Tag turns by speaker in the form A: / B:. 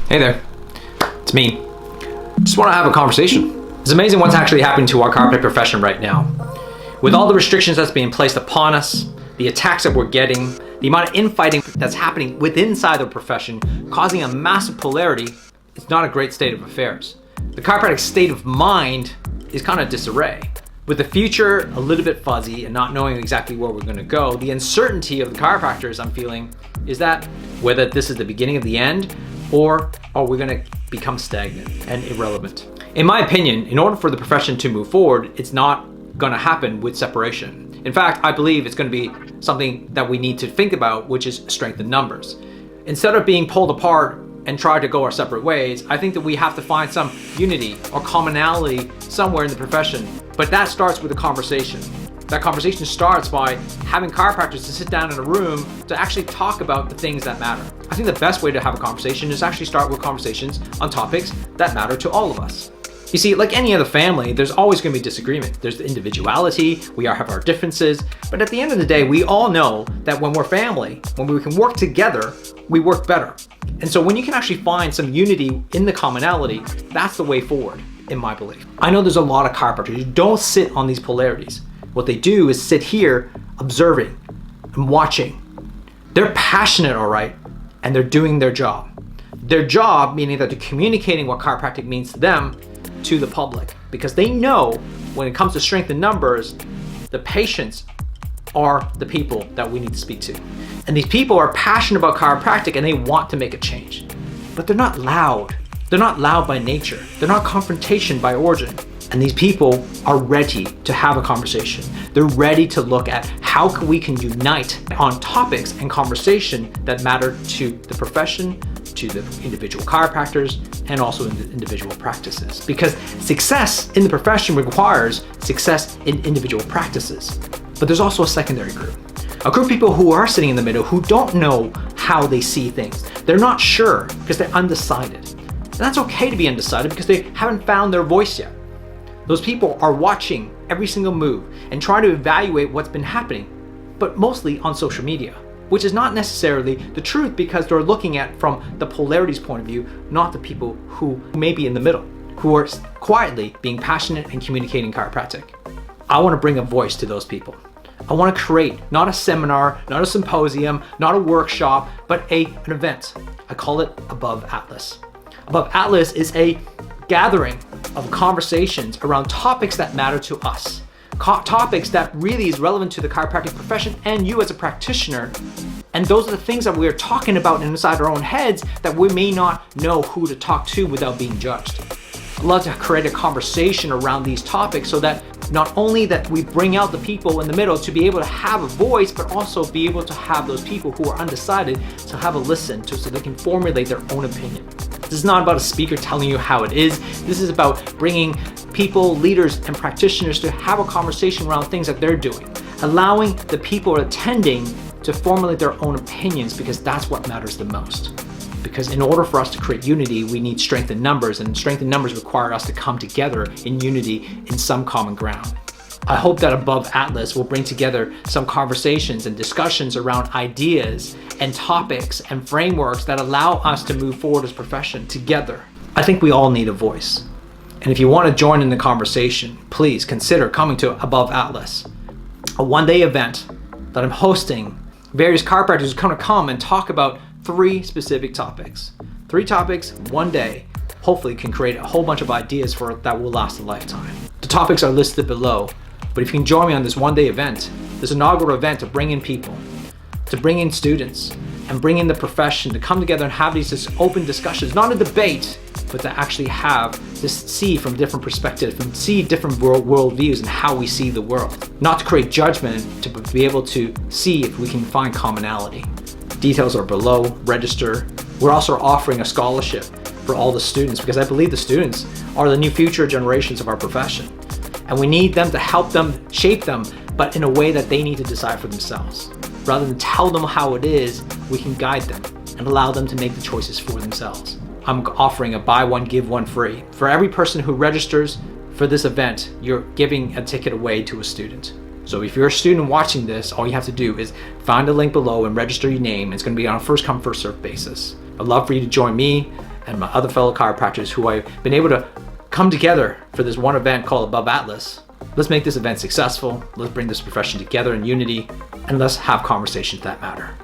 A: Hey there, it's me. Just want to have a conversation. It's amazing what's actually happening to our chiropractic profession right now. With all the restrictions that's being placed upon us, the attacks that we're getting, the amount of infighting that's happening inside the profession, causing a massive polarity, it's not a great state of affairs. The chiropractic state of mind is kind of disarray. With the future a little bit fuzzy and not knowing exactly where we're going to go, the uncertainty of the chiropractors I'm feeling is that whether this is the beginning of the end or are we going to become stagnant and irrelevant. In my opinion, in order for the profession to move forward, it's not going to happen with separation. In fact, I believe it's going to be something that we need to think about, which is strength in numbers. Instead of being pulled apart and try to go our separate ways, I think that we have to find some unity or commonality somewhere in the profession. But that starts with a conversation. That conversation starts by having chiropractors to sit down in a room to actually talk about the things that matter. I think the best way to have a conversation is actually start with conversations on topics that matter to all of us. You see, like any other family, there's always going to be disagreement. There's the individuality, we all have our differences, but at the end of the day, we all know that when we're family, when we can work together, we work better. And so when you can actually find some unity in the commonality, that's the way forward, in my belief. I know there's a lot of chiropractors who don't sit on these polarities. What they do is sit here observing and watching. They're passionate, all right, and they're doing their job. Their job, meaning that they're communicating what chiropractic means to them, to the public, because they know when it comes to strength in numbers, the patients are the people that we need to speak to. And these people are passionate about chiropractic and they want to make a change, but they're not loud. They're not loud by nature. They're not confrontation by origin. And these people are ready to have a conversation. They're ready to look at how we can unite on topics and conversation that matter to the profession, to the individual chiropractors, and also in the individual practices. Because success in the profession requires success in individual practices. But there's also a secondary group. A group of people who are sitting in the middle who don't know how they see things. They're not sure because they're undecided. And that's okay to be undecided because they haven't found their voice yet. Those people are watching every single move and trying to evaluate what's been happening, but mostly on social media, which is not necessarily the truth because they're looking at from the polarities point of view, not the people who may be in the middle, who are quietly being passionate and communicating chiropractic. I want to bring a voice to those people. I want to create not a seminar, not a symposium, not a workshop, but an event. I call it Above Atlas. Above Atlas is a gathering of conversations around topics that matter to us. Topics that really is relevant to the chiropractic profession and you as a practitioner. And those are the things that we're talking about inside our own heads that we may not know who to talk to without being judged. I'd love to create a conversation around these topics so that not only that we bring out the people in the middle to be able to have a voice, but also be able to have those people who are undecided to have a listen to so they can formulate their own opinion. This is not about a speaker telling you how it is. This is about bringing people, leaders, and practitioners to have a conversation around things that they're doing, allowing the people attending to formulate their own opinions because that's what matters the most. Because in order for us to create unity, we need strength in numbers, and strength in numbers require us to come together in unity in some common ground. I hope that Above Atlas will bring together some conversations and discussions around ideas and topics and frameworks that allow us to move forward as a profession together. I think we all need a voice. And if you want to join in the conversation, please consider coming to Above Atlas, a one-day event that I'm hosting. Various chiropractors are going to come and talk about 3 specific topics. 3 topics, one day, hopefully can create a whole bunch of ideas for that will last a lifetime. The topics are listed below, but if you can join me on this one-day event, this inaugural event to bring in people, to bring in students, and bring in the profession to come together and have these open discussions, not a debate, but to actually have this see from different perspectives and see different world views and how we see the world. Not to create judgment, to be able to see if we can find commonality. Details are below, register. We're also offering a scholarship for all the students because I believe the students are the new future generations of our profession. And we need them to help them, shape them, but in a way that they need to decide for themselves. Rather than tell them how it is, we can guide them and allow them to make the choices for themselves. I'm offering a buy one, give one free. For every person who registers for this event, you're giving a ticket away to a student. So if you're a student watching this, all you have to do is find a link below and register your name. It's going to be on a first come, first served basis. I'd love for you to join me and my other fellow chiropractors who I've been able to come together for this one event called Above Atlas. Let's make this event successful. Let's bring this profession together in unity, and let's have conversations that matter.